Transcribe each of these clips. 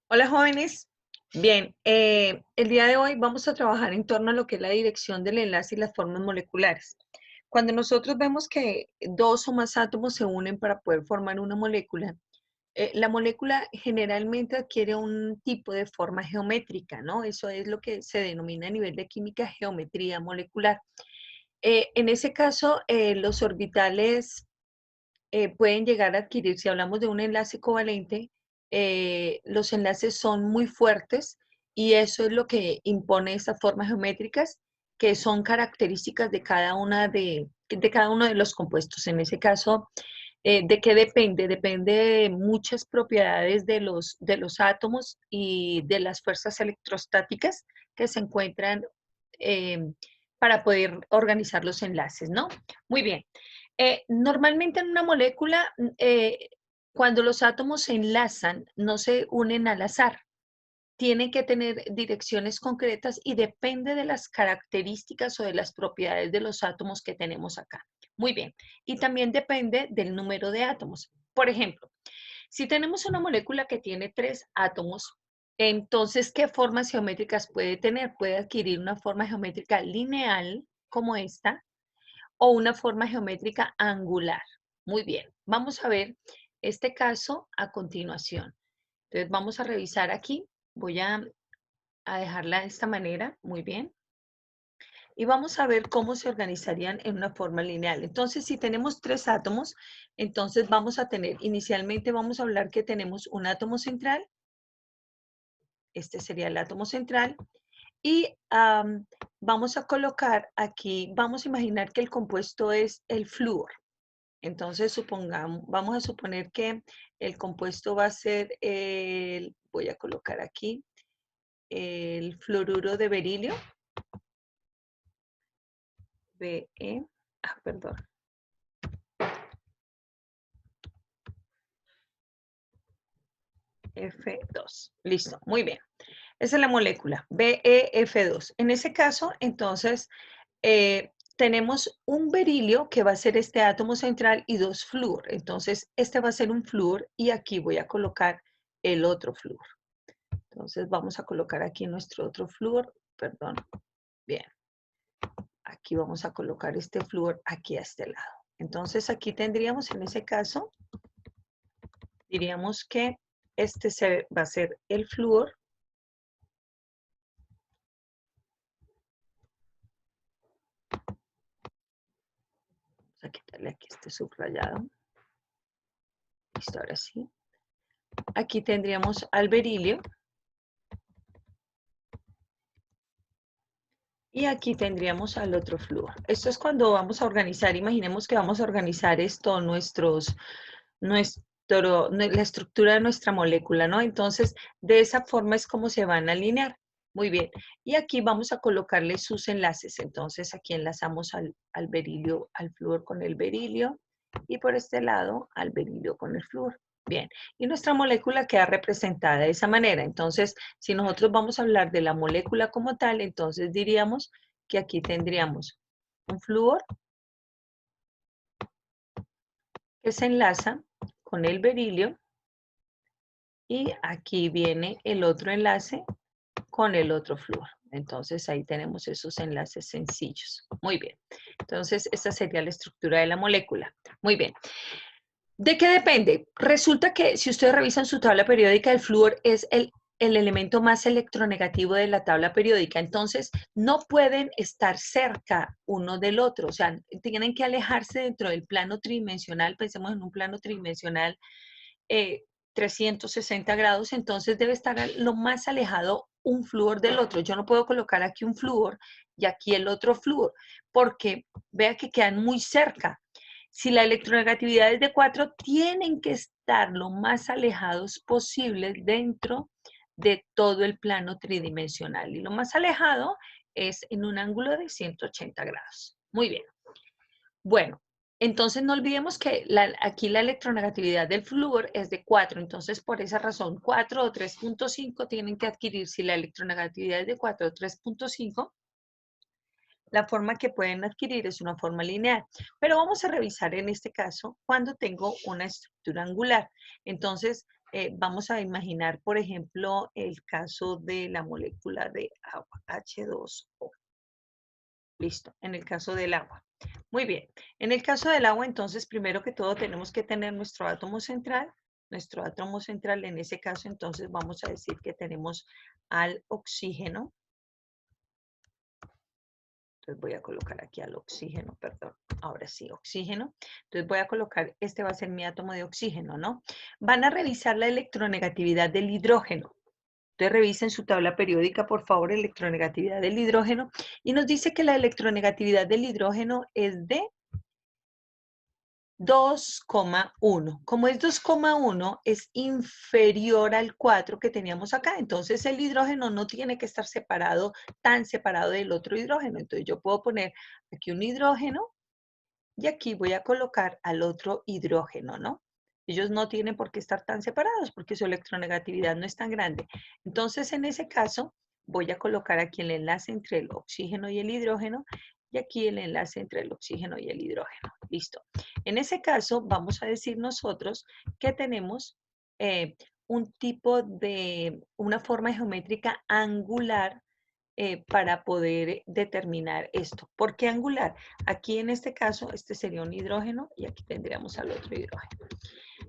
Hola jóvenes, bien, el día de hoy vamos a trabajar en torno a lo que es la dirección del enlace y las formas moleculares. Cuando nosotros vemos que dos o más átomos se unen para poder formar una molécula, la molécula generalmente adquiere un tipo de forma geométrica, ¿no? Eso es lo que se denomina a nivel de química geometría molecular. En ese caso, los orbitales pueden llegar a adquirir, si hablamos de un enlace covalente, los enlaces son muy fuertes y eso es lo que impone estas formas geométricas que son características de cada uno de los compuestos. En ese caso, ¿de qué depende? Depende de muchas propiedades de los átomos y de las fuerzas electrostáticas que se encuentran eh, para poder organizar los enlaces, ¿no? Muy bien. Normalmente en una molécula, cuando los átomos se enlazan, no se unen al azar. Tienen que tener direcciones concretas y depende de las características o de las propiedades de los átomos que tenemos acá. Muy bien. Y también depende del número de átomos. Por ejemplo, si tenemos una molécula que tiene 3 átomos, entonces, ¿qué formas geométricas puede tener? Puede adquirir una forma geométrica lineal como esta, o una forma geométrica angular. Muy bien, vamos a ver este caso a continuación. Entonces vamos a revisar aquí, voy a dejarla de esta manera, muy bien. Y vamos a ver cómo se organizarían en una forma lineal. Entonces, si tenemos 3 átomos, entonces vamos a tener, inicialmente vamos a hablar que tenemos un átomo central, este sería el átomo central, y vamos a colocar aquí, vamos a imaginar que el compuesto es el flúor. Entonces, vamos a suponer que el compuesto va a ser voy a colocar aquí, el fluoruro de berilio, Be, perdón, F2. Listo, muy bien. Esa es la molécula, BeF2. En ese caso, entonces, tenemos un berilio que va a ser este átomo central y 2 flúor. Entonces, este va a ser un flúor y aquí voy a colocar el otro flúor. Entonces vamos a colocar aquí nuestro otro flúor, perdón, bien. Aquí vamos a colocar este flúor aquí a este lado. Entonces aquí tendríamos en ese caso, diríamos que va a ser el flúor. Vamos a quitarle aquí este subrayado. Listo, ahora sí. Aquí tendríamos al berilio. Y aquí tendríamos al otro flúor. Esto es cuando vamos a organizar, imaginemos que vamos a organizar esto, la estructura de nuestra molécula, ¿no? Entonces, de esa forma es como se van a alinear. Muy bien. Y aquí vamos a colocarle sus enlaces. Entonces, aquí enlazamos al berilio, al flúor con el berilio y por este lado al berilio con el flúor. Bien, y nuestra molécula queda representada de esa manera. Entonces, si nosotros vamos a hablar de la molécula como tal, entonces diríamos que aquí tendríamos un flúor que se enlaza con el berilio y aquí viene el otro enlace con el otro flúor. Entonces ahí tenemos esos enlaces sencillos. Muy bien. Entonces esta sería la estructura de la molécula. Muy bien. ¿De qué depende? Resulta que si ustedes revisan su tabla periódica, el flúor es el elemento más electronegativo de la tabla periódica. Entonces, no pueden estar cerca uno del otro. O sea, tienen que alejarse dentro del plano tridimensional. Pensemos en un plano tridimensional 360 grados. Entonces, debe estar lo más alejado un flúor del otro. Yo no puedo colocar aquí un flúor y aquí el otro flúor, porque vea que quedan muy cerca. Si la electronegatividad es de 4, tienen que estar lo más alejados posible dentro de todo el plano tridimensional. Y lo más alejado es en un ángulo de 180 grados. Muy bien. Bueno, entonces no olvidemos que aquí la electronegatividad del flúor es de 4. Entonces, por esa razón, 4 o 3.5 tienen que adquirir, si la electronegatividad es de 4 o 3.5, la forma que pueden adquirir es una forma lineal, pero vamos a revisar en este caso cuando tengo una estructura angular. Entonces, vamos a imaginar, por ejemplo, el caso de la molécula de agua, H2O. Listo, en el caso del agua. Muy bien, en el caso del agua, entonces, primero que todo, tenemos que tener nuestro átomo central. Nuestro átomo central, en ese caso, entonces, vamos a decir que tenemos al oxígeno. Entonces voy a colocar aquí al oxígeno, perdón. Ahora sí, oxígeno. Entonces voy a colocar, este va a ser mi átomo de oxígeno, ¿no? Van a revisar la electronegatividad del hidrógeno. Entonces revisen su tabla periódica, por favor, electronegatividad del hidrógeno. Y nos dice que la electronegatividad del hidrógeno es de 2,1. Como es 2,1, es inferior al 4 que teníamos acá. Entonces el hidrógeno no tiene que estar separado, tan separado del otro hidrógeno. Entonces yo puedo poner aquí un hidrógeno y aquí voy a colocar al otro hidrógeno, ¿no? Ellos no tienen por qué estar tan separados porque su electronegatividad no es tan grande. Entonces, en ese caso, voy a colocar aquí el enlace entre el oxígeno y el hidrógeno y aquí el enlace entre el oxígeno y el hidrógeno. Listo. En ese caso, vamos a decir nosotros que tenemos un tipo de, una forma geométrica angular para poder determinar esto. ¿Por qué angular? Aquí en este caso, este sería un hidrógeno y aquí tendríamos al otro hidrógeno.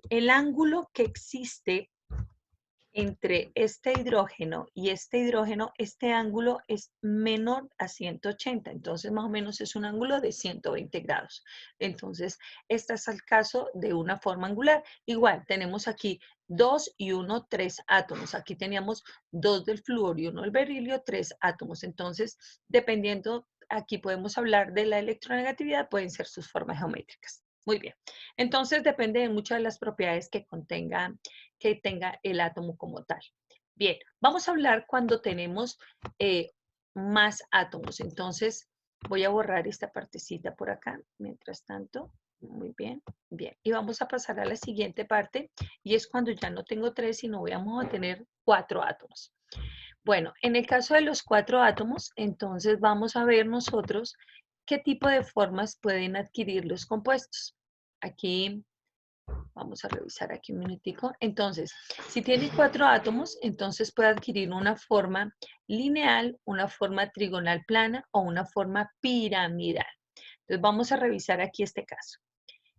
El ángulo que existe entre este hidrógeno, este ángulo es menor a 180, entonces más o menos es un ángulo de 120 grados. Entonces, este es el caso de una forma angular. Igual, tenemos aquí 2 y 1, 3 átomos. Aquí teníamos 2 del flúor y 1 del berilio, 3 átomos. Entonces, dependiendo, aquí podemos hablar de la electronegatividad, pueden ser sus formas geométricas. Muy bien. Entonces, depende de muchas de las propiedades que tenga el átomo como tal. Bien, vamos a hablar cuando tenemos más átomos. Entonces, voy a borrar esta partecita por acá, mientras tanto. Muy bien, bien. Y vamos a pasar a la siguiente parte, y es cuando ya no tengo 3, sino vamos a tener 4 átomos. Bueno, en el caso de los 4 átomos, entonces vamos a ver nosotros qué tipo de formas pueden adquirir los compuestos. Aquí vamos a revisar aquí un minutico. Entonces, si tiene 4 átomos, entonces puede adquirir una forma lineal, una forma trigonal plana o una forma piramidal. Entonces, vamos a revisar aquí este caso.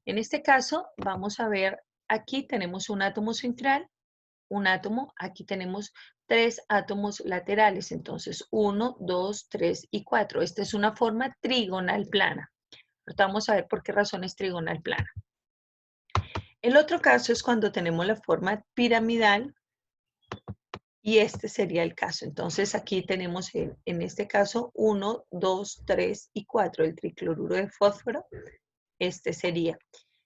En este caso, vamos a ver, aquí tenemos un átomo central, un átomo, aquí tenemos 3 átomos laterales. Entonces, 1, 2, 3 y 4. Esta es una forma trigonal plana. Ahorita vamos a ver por qué razón es trigonal plana. El otro caso es cuando tenemos la forma piramidal y este sería el caso. Entonces aquí tenemos en este caso 1, 2, 3 y 4, el tricloruro de fósforo, este sería.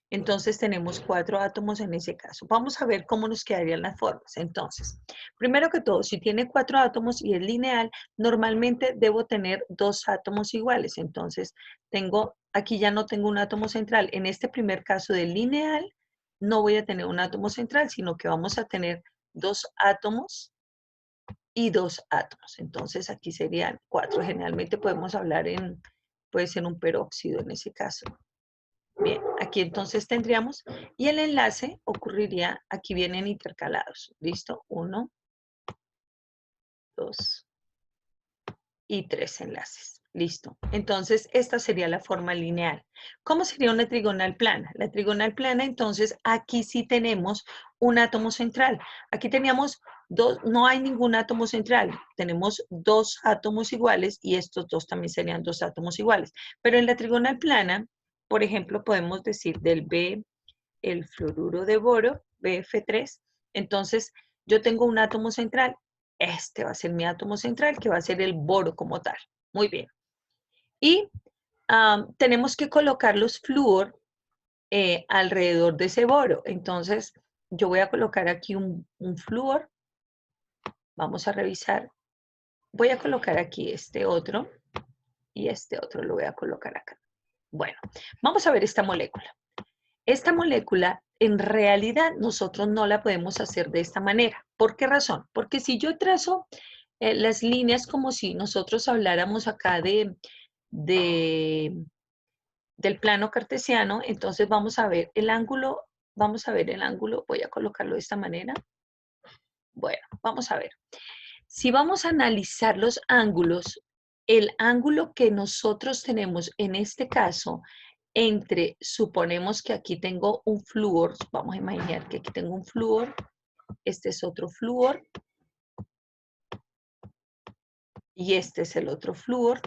Entonces tenemos 4 átomos en ese caso. Vamos a ver cómo nos quedarían las formas. Entonces, primero que todo, si tiene 4 átomos y es lineal, normalmente debo tener 2 átomos iguales. Entonces, aquí ya no tengo un átomo central. En este primer caso del lineal, no voy a tener un átomo central, sino que vamos a tener 2 átomos y 2 átomos. Entonces, aquí serían 4. Generalmente podemos hablar puede ser un peróxido en ese caso. Bien, aquí entonces tendríamos, y el enlace ocurriría, aquí vienen intercalados, ¿listo? 1, 2 y 3 enlaces, listo. Entonces, esta sería la forma lineal. ¿Cómo sería una trigonal plana? La trigonal plana, entonces, aquí sí tenemos un átomo central. Aquí teníamos no hay ningún átomo central, tenemos 2 átomos iguales y estos 2 también serían 2 átomos iguales. Pero en la trigonal plana, por ejemplo, podemos decir el fluoruro de boro, BF3. Entonces, yo tengo un átomo central. Este va a ser mi átomo central, que va a ser el boro como tal. Muy bien. Y tenemos que colocar los flúor alrededor de ese boro. Entonces, yo voy a colocar aquí un flúor. Vamos a revisar. Voy a colocar aquí este otro y este otro lo voy a colocar acá. Bueno, vamos a ver esta molécula. Esta molécula, en realidad, nosotros no la podemos hacer de esta manera. ¿Por qué razón? Porque si yo trazo las líneas como si nosotros habláramos acá del plano cartesiano, entonces vamos a ver el ángulo vamos a ver el ángulo, voy a colocarlo de esta manera. Bueno, vamos a ver. Si vamos a analizar los ángulos, el ángulo que nosotros tenemos en este caso, suponemos que aquí tengo un flúor, vamos a imaginar que aquí tengo un flúor, este es otro flúor, y este es el otro flúor,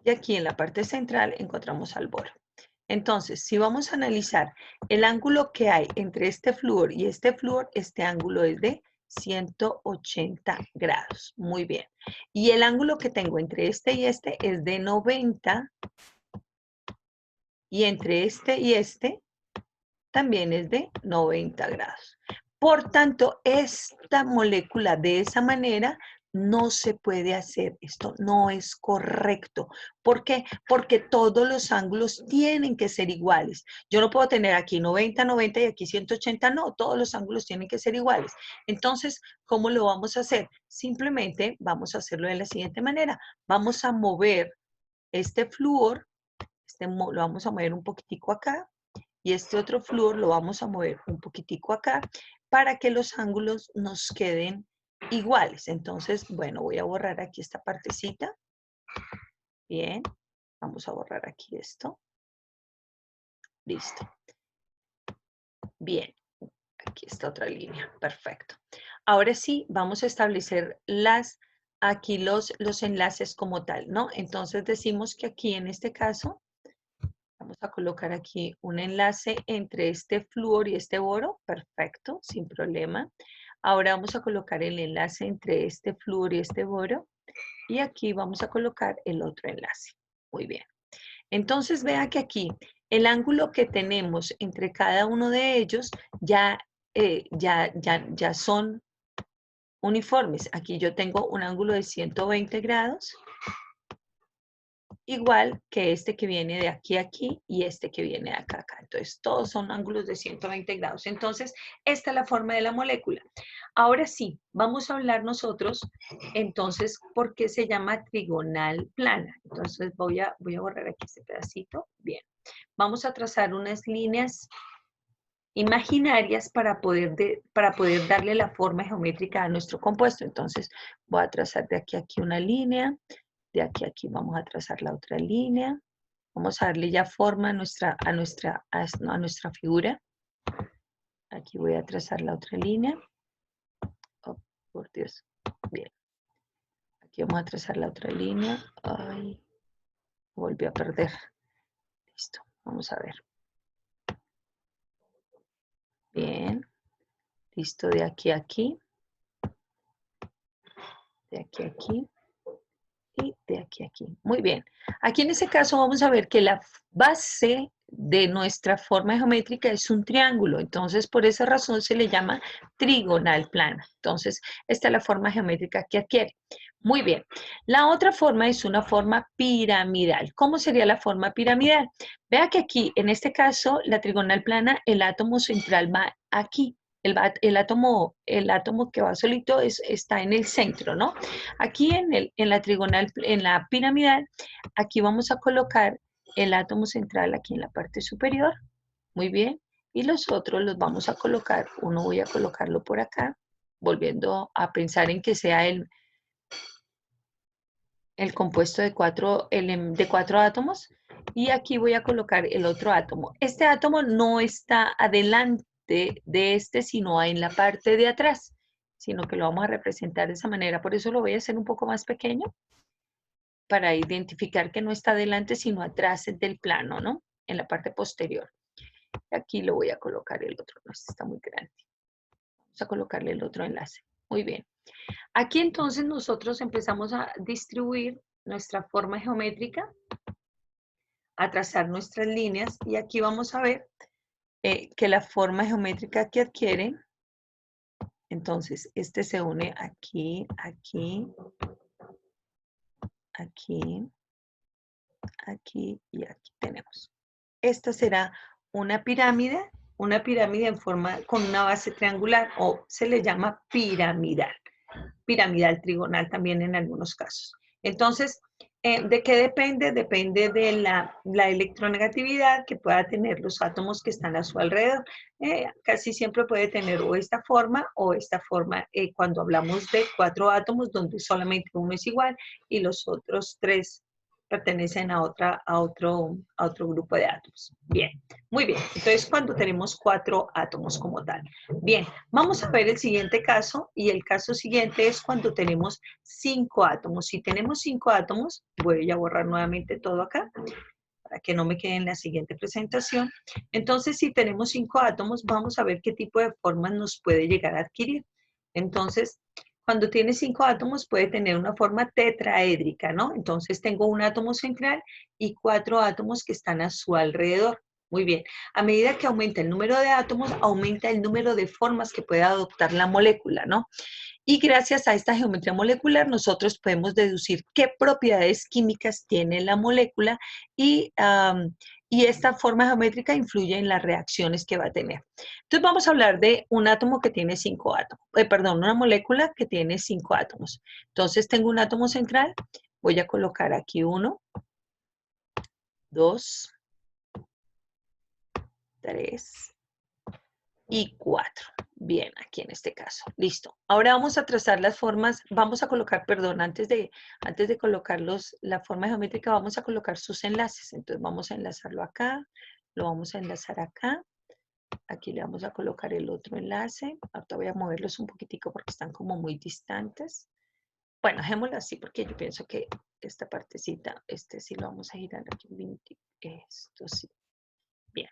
y aquí en la parte central encontramos al boro. Entonces, si vamos a analizar el ángulo que hay entre este flúor y este ángulo es de 180 grados. Muy bien. Y el ángulo que tengo entre este y este es de 90. Y entre este y este también es de 90 grados. Por tanto, esta molécula de esa manera no se puede hacer. Esto no es correcto. ¿Por qué? Porque todos los ángulos tienen que ser iguales. Yo no puedo tener aquí 90, 90 y aquí 180. No, todos los ángulos tienen que ser iguales. Entonces, ¿cómo lo vamos a hacer? Simplemente vamos a hacerlo de la siguiente manera. Vamos a mover este flúor, lo vamos a mover un poquitico acá, y este otro flúor lo vamos a mover un poquitico acá para que los ángulos nos queden iguales. Entonces, bueno, voy a borrar aquí esta partecita. Bien, vamos a borrar aquí esto. Listo. Bien, aquí está otra línea. Perfecto. Ahora sí, vamos a establecer aquí los enlaces como tal, ¿no? Entonces decimos que aquí en este caso vamos a colocar aquí un enlace entre este flúor y este boro. Perfecto, sin problema. Ahora vamos a colocar el enlace entre este flúor y este boro. Y aquí vamos a colocar el otro enlace. Muy bien. Entonces vea que aquí el ángulo que tenemos entre cada uno de ellos ya son uniformes. Aquí yo tengo un ángulo de 120 grados. Igual que este que viene de aquí a aquí y este que viene de acá a acá. Entonces, todos son ángulos de 120 grados. Entonces, esta es la forma de la molécula. Ahora sí, vamos a hablar nosotros, entonces, ¿por qué se llama trigonal plana? Entonces, voy a borrar aquí este pedacito. Bien. Vamos a trazar unas líneas imaginarias para poder darle la forma geométrica a nuestro compuesto. Entonces, voy a trazar de aquí a aquí una línea. De aquí a aquí vamos a trazar la otra línea. Vamos a darle ya forma a nuestra figura. Aquí voy a trazar la otra línea. Oh, por Dios. Bien. Aquí vamos a trazar la otra línea. Ay, volví a perder. Listo. Vamos a ver. Bien. Listo, de aquí a aquí. De aquí a aquí. Y de aquí a aquí. Muy bien. Aquí en este caso vamos a ver que la base de nuestra forma geométrica es un triángulo. Entonces, por esa razón se le llama trigonal plana. Entonces, esta es la forma geométrica que adquiere. Muy bien. La otra forma es una forma piramidal. ¿Cómo sería la forma piramidal? Vea que aquí, en este caso, la trigonal plana, el átomo central va aquí. El átomo que va solito está en el centro, ¿no? Aquí en la piramidal, aquí vamos a colocar el átomo central aquí en la parte superior. Muy bien. Y los otros los vamos a colocar, uno voy a colocarlo por acá, volviendo a pensar en que sea el compuesto de cuatro átomos. Y aquí voy a colocar el otro átomo. Este átomo no está adelante de este, sino en la parte de atrás, sino que lo vamos a representar de esa manera. Por eso lo voy a hacer un poco más pequeño, para identificar que no está adelante, sino atrás del plano, ¿no? En la parte posterior. Aquí lo voy a colocar el otro, no, este está muy grande. Vamos a colocarle el otro enlace. Muy bien. Aquí entonces nosotros empezamos a distribuir nuestra forma geométrica, a trazar nuestras líneas, y aquí vamos a ver que la forma geométrica que adquiere, entonces este se une aquí, aquí, aquí, aquí y aquí tenemos. Esta será una pirámide en forma con una base triangular, o se le llama piramidal trigonal también en algunos casos. Entonces, ¿De qué depende? Depende de la electronegatividad que pueda tener los átomos que están a su alrededor. Casi siempre puede tener o esta forma cuando hablamos de 4 átomos donde solamente uno es igual y los otros 3 pertenecen a otro grupo de átomos. Bien, muy bien. Entonces, cuando tenemos 4 átomos como tal. Bien, vamos a ver el siguiente caso y el caso siguiente es cuando tenemos 5 átomos. Si tenemos 5 átomos, voy a borrar nuevamente todo acá para que no me quede en la siguiente presentación. Entonces, si tenemos 5 átomos, vamos a ver qué tipo de formas nos puede llegar a adquirir. Entonces, cuando tiene 5 átomos, puede tener una forma tetraédrica, ¿no? Entonces, tengo un átomo central y 4 átomos que están a su alrededor. Muy bien. A medida que aumenta el número de átomos, aumenta el número de formas que puede adoptar la molécula, ¿no? Y gracias a esta geometría molecular, nosotros podemos deducir qué propiedades químicas tiene la molécula y esta forma geométrica influye en las reacciones que va a tener. Entonces vamos a hablar de un átomo que tiene 5 átomos, una molécula que tiene 5 átomos. Entonces tengo un átomo central, voy a colocar aquí 1, 2, 3 y 4. Bien, aquí en este caso. Listo. Ahora vamos a trazar las formas, vamos a colocar, perdón, antes de colocar la forma geométrica, vamos a colocar sus enlaces. Entonces vamos a enlazarlo acá, lo vamos a enlazar acá. Aquí le vamos a colocar el otro enlace. Ahorita voy a moverlos un poquitico porque están como muy distantes. Bueno, dejémoslo así porque yo pienso que esta partecita, sí lo vamos a girar aquí un 20. Esto sí. Bien.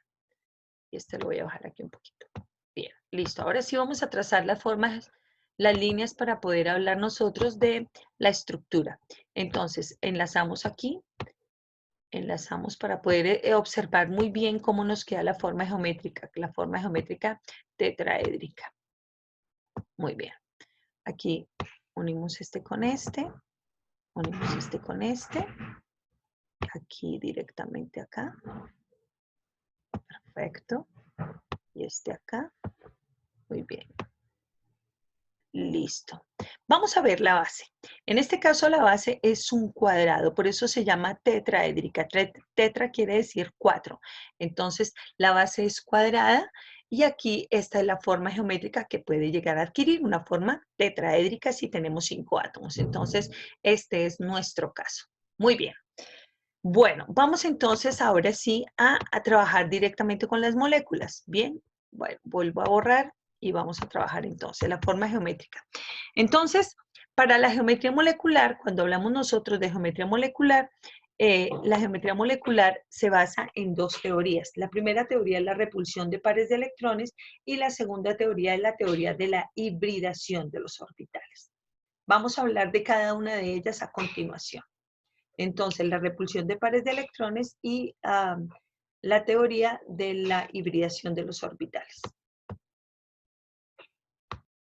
Y lo voy a bajar aquí un poquito. Bien, listo. Ahora sí vamos a trazar las formas, las líneas para poder hablar nosotros de la estructura. Entonces, enlazamos aquí, enlazamos para poder observar muy bien cómo nos queda la forma geométrica tetraédrica. Muy bien. Aquí unimos este con este, unimos este con este, aquí directamente acá. Perfecto. Y este acá. Muy bien. Listo. Vamos a ver la base. En este caso la base es un cuadrado, por eso se llama tetraédrica. Tetra quiere decir 4. Entonces la base es cuadrada y aquí esta es la forma geométrica que puede llegar a adquirir, una forma tetraédrica si tenemos 5 átomos. Entonces este es nuestro caso. Muy bien. Bueno, vamos entonces ahora sí a trabajar directamente con las moléculas. Bien, bueno, vuelvo a borrar y vamos a trabajar entonces la forma geométrica. Entonces, para la geometría molecular, cuando hablamos nosotros de geometría molecular, la geometría molecular se basa en 2 teorías. La primera teoría es la repulsión de pares de electrones y la segunda teoría es la teoría de la hibridación de los orbitales. Vamos a hablar de cada una de ellas a continuación. Entonces, la repulsión de pares de electrones y la teoría de la hibridación de los orbitales.